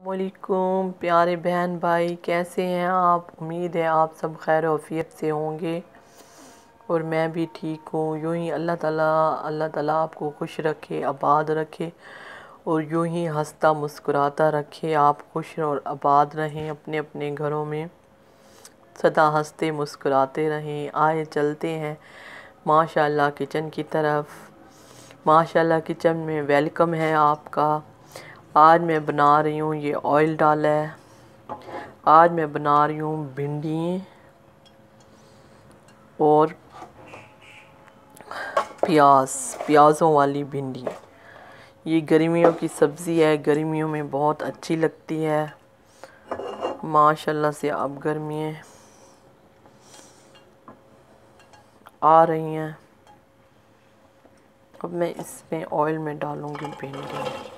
वालेकुम प्यारे बहन भाई, कैसे हैं आप। उम्मीद है आप सब खैर आफियत से होंगे और मैं भी ठीक हूँ। यूँ ही अल्लाह ताला आपको खुश रखे, आबाद रखे और यूँ ही हंसता मुस्कुराता रखे। आप खुश और आबाद रहें, अपने अपने घरों में सदा हंसते मुस्कुराते रहें। आए चलते हैं माशाल्लाह किचन की तरफ। माशाल्लाह किचन में वेलकम है आपका। आज मैं बना रही हूँ, ये ऑयल डाला है। आज मैं बना रही हूँ भिंडी और प्याज़ों वाली भिंडी। ये गर्मियों की सब्ज़ी है, गर्मियों में बहुत अच्छी लगती है। माशाल्लाह से अब गर्मियाँ आ रही हैं। अब मैं इसमें ऑयल में डालूँगी भिंडी।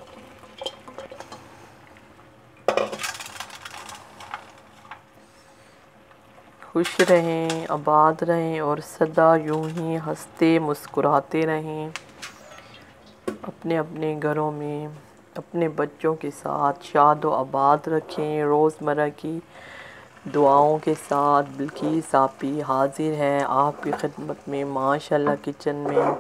खुश रहें, आबाद रहें और सदा यूं ही हंसते मुस्कुराते रहें। अपने अपने घरों में अपने बच्चों के साथ शाद व आबाद रखें। रोज़मर्रा की दुआओं के साथ बिल्किस आपी हाजिर है आपकी खिदमत में माशाल्लाह किचन में।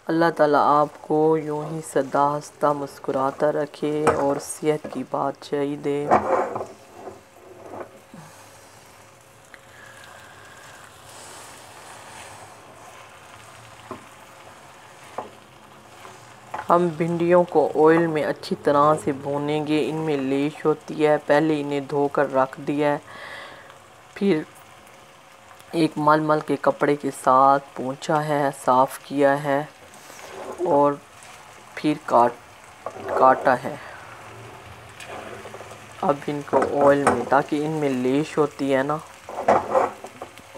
अल्लाह ताला आपको यूं ही सदा हंसता मुस्कुराता रखे और सेहत की बादशाही दे। हम भिंडियों को ऑयल में अच्छी तरह से भूनेंगे। इनमें लेश होती है, पहले इन्हें धोकर रख दिया है, फिर एक मलमल के कपड़े के साथ पोंछा है, साफ़ किया है और फिर काटा है। अब इनको ऑयल में, ताकि इनमें लेश होती है ना,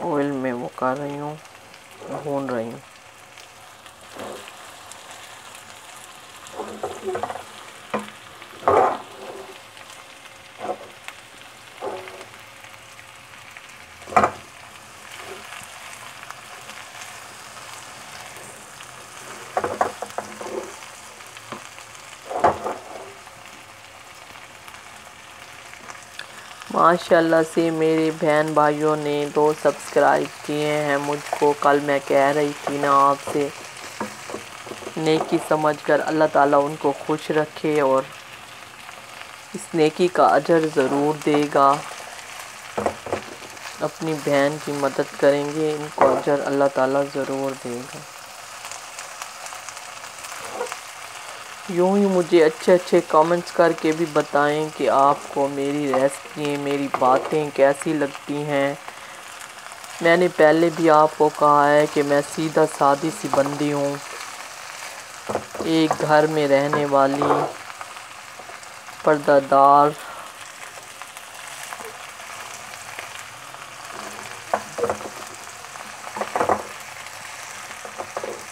ऑयल में वो कर रही हूँ, भून रही हूँ। माशाल्लाह से मेरे बहन भाइयों ने 2 सब्सक्राइब किए हैं मुझको। कल मैं कह रही थी ना आपसे, नेकी समझकर अल्लाह ताला उनको खुश रखे और इस नेकी का अजर ज़रूर देगा। अपनी बहन की मदद करेंगे, इनको अजर अल्लाह ताला ज़रूर देगा। यूँ ही मुझे अच्छे अच्छे कमेंट्स करके भी बताएं कि आपको मेरी रेसिपी, मेरी बातें कैसी लगती हैं। मैंने पहले भी आपको कहा है कि मैं सीधा सादी सी बंदी हूँ, एक घर में रहने वाली पर्दादार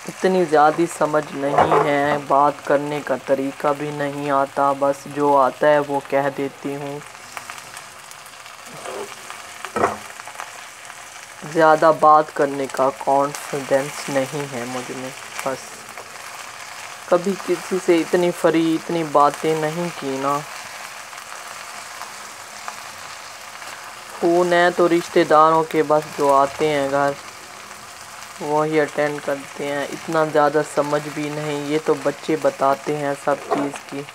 इतनी ज़्यादा समझ नहीं है, बात करने का तरीका भी नहीं आता, बस जो आता है वो कह देती हूँ। ज़्यादा बात करने का कॉन्फिडेंस नहीं है मुझ में। बस कभी किसी से इतनी बातें नहीं की ना। फ़ोन है तो रिश्तेदारों के बस जो आते हैं घर वही अटेंड करते हैं। इतना ज़्यादा समझ भी नहीं, ये तो बच्चे बताते हैं सब चीज़ की।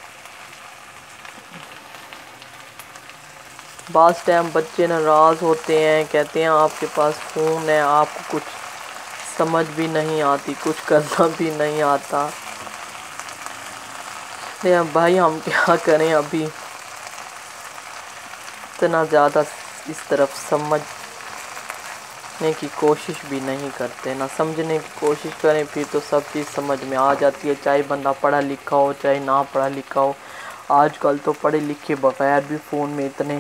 बास टाइम बच्चे नाराज़ होते हैं, कहते हैं आपके पास फ़ोन है, आपको कुछ समझ भी नहीं आती, कुछ करना भी नहीं आता। भाई हम क्या करें, अभी इतना ज़्यादा इस तरफ समझने की कोशिश भी नहीं करते ना। समझने की कोशिश करें फिर तो सब चीज़ समझ में आ जाती है, चाहे बंदा पढ़ा लिखा हो चाहे ना पढ़ा लिखा हो। आजकल तो पढ़े लिखे बगैर भी फ़ोन में इतने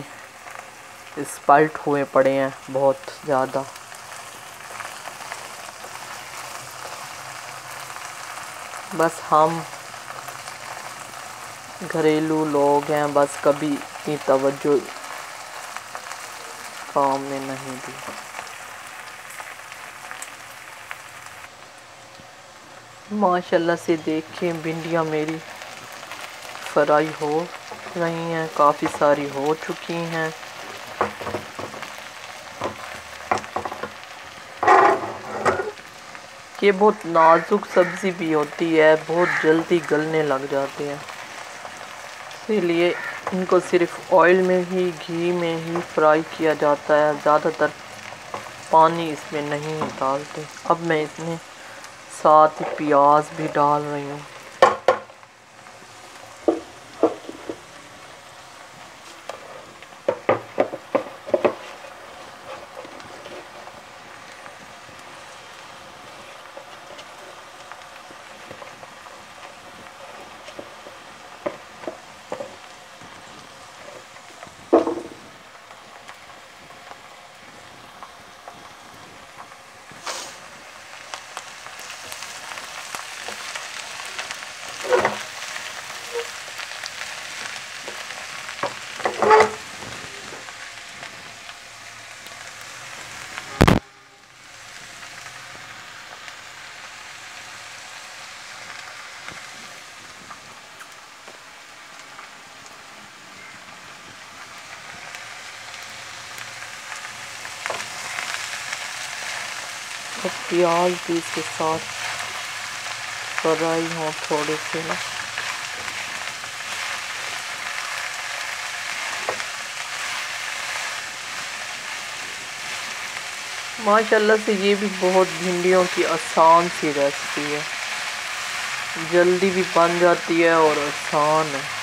एक्सपर्ट हुए पड़े हैं, बहुत ज़्यादा। बस हम घरेलू लोग हैं, बस कभी इतनी तवज्जो काम में नहीं दी। माशाल्लाह से देखें भिंडियाँ मेरी फ्राई हो रही हैं, काफ़ी सारी हो चुकी हैं। ये बहुत नाजुक सब्ज़ी भी होती है, बहुत जल्दी गलने लग जाती है, इसीलिए इनको सिर्फ ऑयल में ही, घी में ही फ्राई किया जाता है। ज़्यादातर पानी इसमें नहीं डालते। अब मैं इसमें साथ ही प्याज भी डाल रही हूँ। तो प्याज भी इसके साथ फ्राई हो थोड़े से ना। माशाल्लाह से ये भी बहुत भिंडियों की आसान सी रेसिपी है, जल्दी भी बन जाती है और आसान है।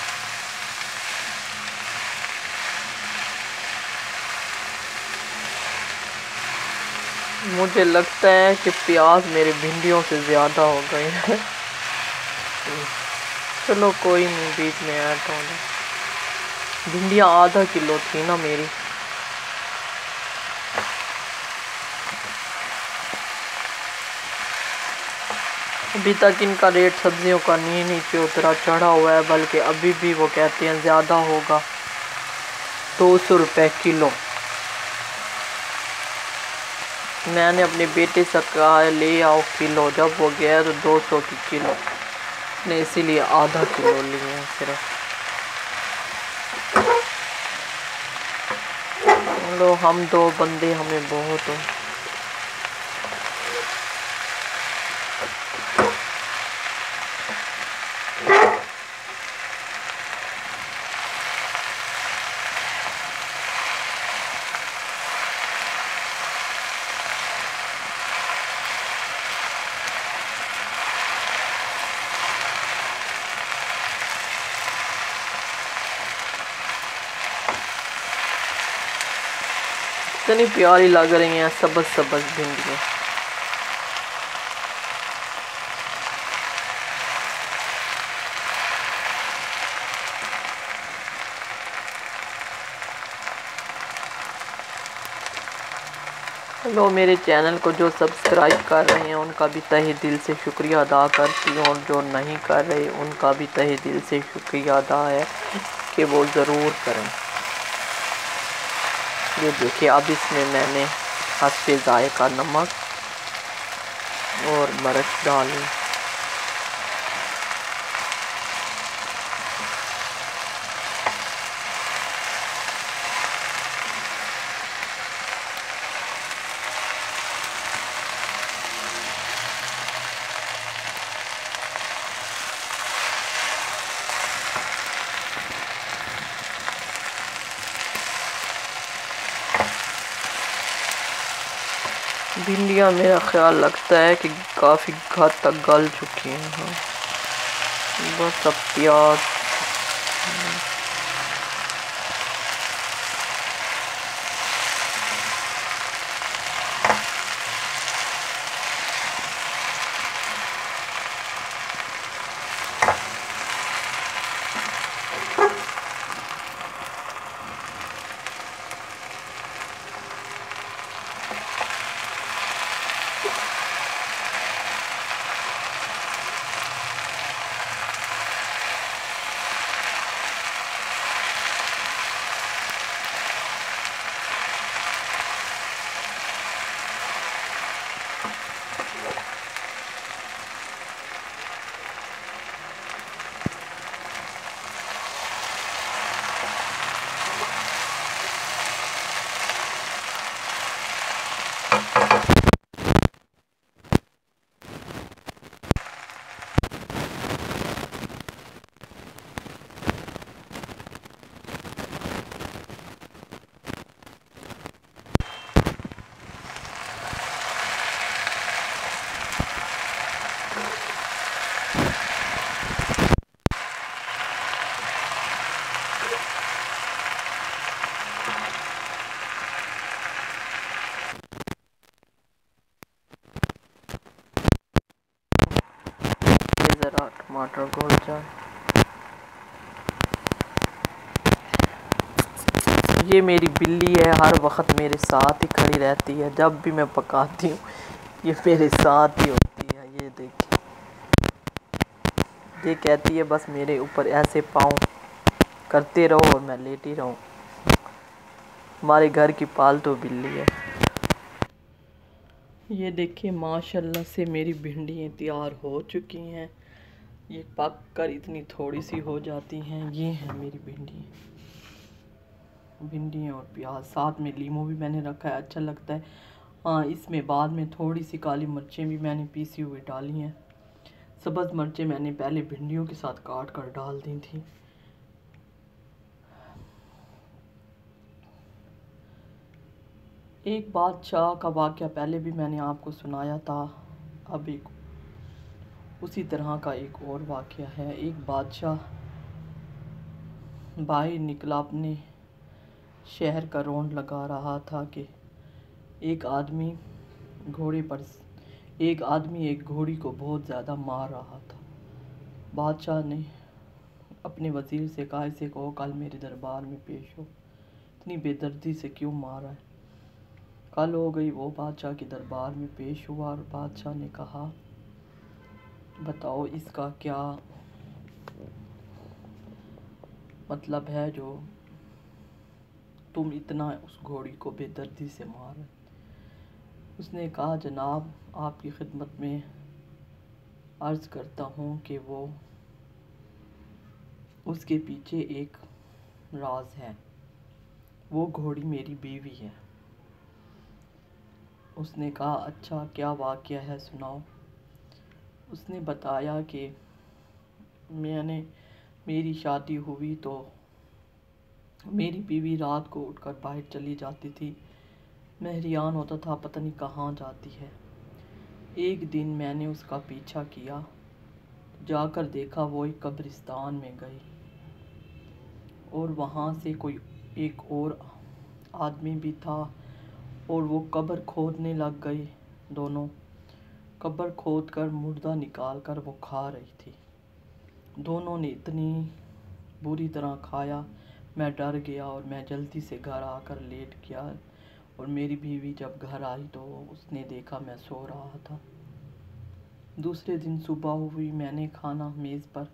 मुझे लगता है कि प्याज मेरे भिंडियों से ज़्यादा हो गए हैं। चलो कोई नहीं, बीच में ऐड होना। भिंडियाँ आधा किलो थी ना मेरी। अभी तक इनका रेट सब्जियों का नीचे उतरा चढ़ा हुआ है, बल्कि अभी भी वो कहते हैं ज़्यादा होगा, 200 रुपये किलो। मैंने अपने बेटे से कहा ले आओ किलो, जब वो गया तो 200 की किलो ने, इसीलिए आधा किलो लिए हैं सिर्फ। लो हम 2 बंदे, हमें बहुत हो। इतनी प्यारी लग रही हैं सबज सबज भिंडियाँ। लो मेरे चैनल को जो सब्सक्राइब कर रहे हैं उनका भी तहे दिल से शुक्रिया अदा करती हूँ, और जो नहीं कर रहे उनका भी तहे दिल से शुक्रिया अदा है कि वो ज़रूर करें। ये देखिए, अब इसमें मैंने हस्बे ज़ायक़ा नमक और मिर्च डाली। भिंडियाँ मेरा ख्याल लगता है कि काफ़ी हद तक गल चुकी हैं। हाँ बस अब प्याज, टमाटर घुल जाए। ये मेरी बिल्ली है, हर वक्त मेरे साथ ही खड़ी रहती है। जब भी मैं पकाती हूँ ये मेरे साथ ही होती है। ये देखिए, ये कहती है बस मेरे ऊपर ऐसे पाँव करते रहो और मैं लेटी रहूँ। हमारे घर की पालतू बिल्ली है। ये देखिए माशाल्लाह से मेरी भिंडियाँ तैयार हो चुकी हैं। ये पक कर इतनी थोड़ी सी हो जाती हैं। ये हैं मेरी भिंडियाँ और प्याज, साथ में लीमू भी मैंने रखा है, अच्छा लगता है। हाँ, इसमें बाद में थोड़ी सी काली मिर्चें भी मैंने पीसी हुई डाली हैं। सब्ज़ मिर्चें मैंने पहले भिंडियों के साथ काट कर डाल दी थी। एक बादशाह का वाक़या पहले भी मैंने आपको सुनाया था। अब एक उसी तरह का एक और वाक़या है। एक बादशाह बाहर निकला, अपने शहर का रौंद लगा रहा था कि एक आदमी एक घोड़ी को बहुत ज़्यादा मार रहा था। बादशाह ने अपने वज़ीर से कहा, इसे कहो कल मेरे दरबार में पेश हो, इतनी बेदर्दी से क्यों मारा है। कल हो गई, वो बादशाह के दरबार में पेश हुआ और बादशाह ने कहा, बताओ इसका क्या मतलब है जो तुम इतना उस घोड़ी को बेदर्दी से मार रहे। उसने कहा, जनाब आपकी खिदमत में अर्ज़ करता हूँ कि वो उसके पीछे एक राज है, वो घोड़ी मेरी बीवी है। उसने कहा, अच्छा क्या वाक़या है, सुनाओ। उसने बताया कि मेरी शादी हुई तो मेरी बीवी रात को उठकर बाहर चली जाती थी। मैं हैरान होता था, पता नहीं कहाँ जाती है। एक दिन मैंने उसका पीछा किया, जाकर देखा वो एक कब्रिस्तान में गई और वहाँ से कोई एक और आदमी भी था और वो कब्र खोदने लग गई। दोनों कब्र खोद कर मुर्दा निकाल कर वो खा रही थी। दोनों ने इतनी बुरी तरह खाया, मैं डर गया और मैं जल्दी से घर आकर लेट गया। और मेरी बीवी जब घर आई तो उसने देखा मैं सो रहा था। दूसरे दिन सुबह हुई, मैंने खाना मेज़ पर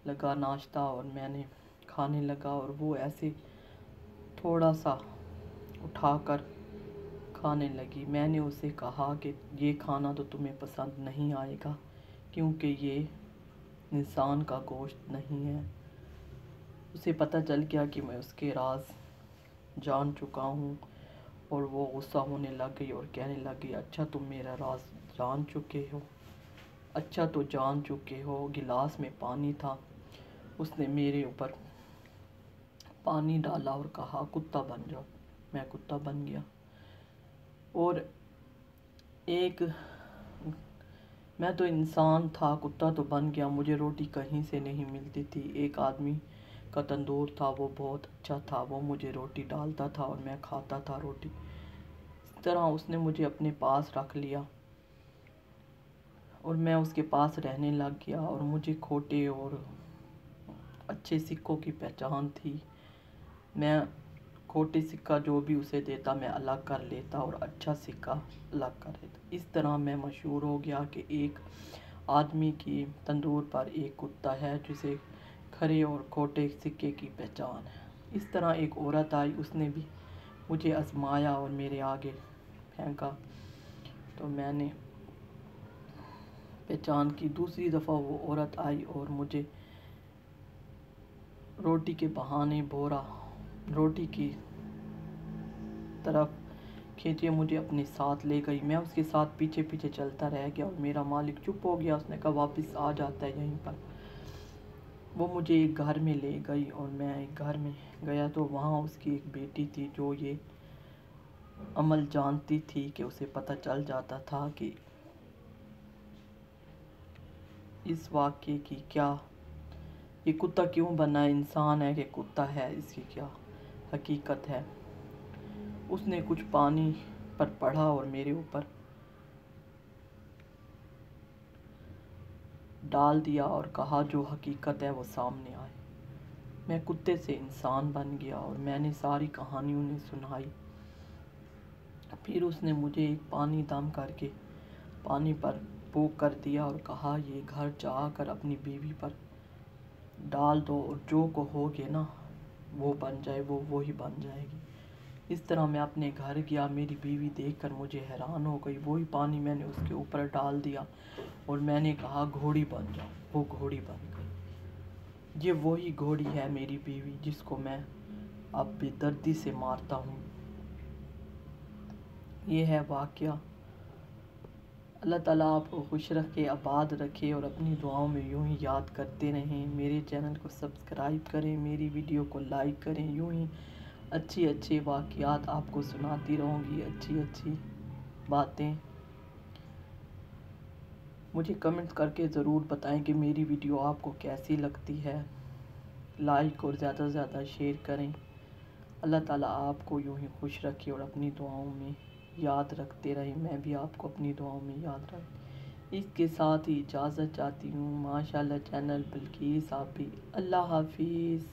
लगा, नाश्ता, और मैंने खाने लगा और वो ऐसे थोड़ा सा उठाकर खाने लगी। मैंने उसे कहा कि ये खाना तो तुम्हें पसंद नहीं आएगा क्योंकि ये इंसान का गोश्त नहीं है। उसे पता चल गया कि मैं उसके राज जान चुका हूँ और वो गुस्सा होने लग गई और कहने लगी, अच्छा तुम मेरा राज जान चुके हो, अच्छा तो जान चुके हो। गिलास में पानी था, उसने मेरे ऊपर पानी डाला और कहा, कुत्ता बन जाओ। मैं कुत्ता बन गया। और मैं तो इंसान था, कुत्ता तो बन गया। मुझे रोटी कहीं से नहीं मिलती थी। एक आदमी का तंदूर था, वो बहुत अच्छा था, वो मुझे रोटी डालता था और मैं खाता था रोटी। इस तरह उसने मुझे अपने पास रख लिया और मैं उसके पास रहने लग गया और मुझे खोटे और अच्छे सिक्कों की पहचान थी। मैं खोटे सिक्का जो भी उसे देता मैं अलग कर लेता और अच्छा सिक्का अलग कर लेता। इस तरह मैं मशहूर हो गया कि एक आदमी की तंदूर पर एक कुत्ता है जिसे खरे और खोटे सिक्के की पहचान है। इस तरह एक औरत आई, उसने भी मुझे आजमाया और मेरे आगे फेंका तो मैंने पहचान की। दूसरी दफ़ा वो औरत आई और मुझे रोटी के बहाने बोरा रोटी की तरफ खींचे, मुझे अपने साथ ले गई। मैं उसके साथ पीछे पीछे चलता रह गया और मेरा मालिक चुप हो गया। उसने कहा वापस आ जाता है यहीं पर। वो मुझे एक घर में ले गई और मैं एक घर में गया तो वहाँ उसकी एक बेटी थी जो ये अमल जानती थी कि उसे पता चल जाता था कि इस वाक़े की क्या, ये कुत्ता क्यों बना है, इंसान है कि कुत्ता है, इसकी क्या हकीकत है। उसने कुछ पानी पर पढ़ा और मेरे ऊपर डाल दिया और कहा जो हकीकत है वो सामने आए। मैं कुत्ते से इंसान बन गया और मैंने सारी कहानी उन्हें सुनाई। फिर उसने मुझे एक पानी दम करके पानी पर पोक कर दिया और कहा ये घर जाकर अपनी बीवी पर डाल दो और जो कहोगे ना वो बन जाए, वो ही बन जाएगी। इस तरह मैं अपने घर गया। मेरी बीवी देखकर मुझे हैरान हो गई। वही पानी मैंने उसके ऊपर डाल दिया और मैंने कहा घोड़ी बन जाओ, वो घोड़ी बन गई। ये वही घोड़ी है मेरी बीवी जिसको मैं अब बेदर्दी से मारता हूँ। ये है वाक़या। अल्लाह ताला आपको खुश रखे, आबाद रखे और अपनी दुआओं में यूं ही याद करते रहें। मेरे चैनल को सब्सक्राइब करें, मेरी वीडियो को लाइक करें। यूं ही अच्छी अच्छी वाक़यात आपको सुनाती रहूँगी, अच्छी अच्छी बातें। मुझे कमेंट करके ज़रूर बताएं कि मेरी वीडियो आपको कैसी लगती है। लाइक और ज़्यादा से ज़्यादा शेयर करें। अल्लाह ताला आपको यूं ही खुश रखे और अपनी दुआओं में याद रखते रहे। मैं भी आपको अपनी दुआओं में याद रख। इसके साथ ही इजाज़त चाहती हूँ। माशाल्लाह चैनल बिल्किस आप भी। अल्लाह हाफिज़।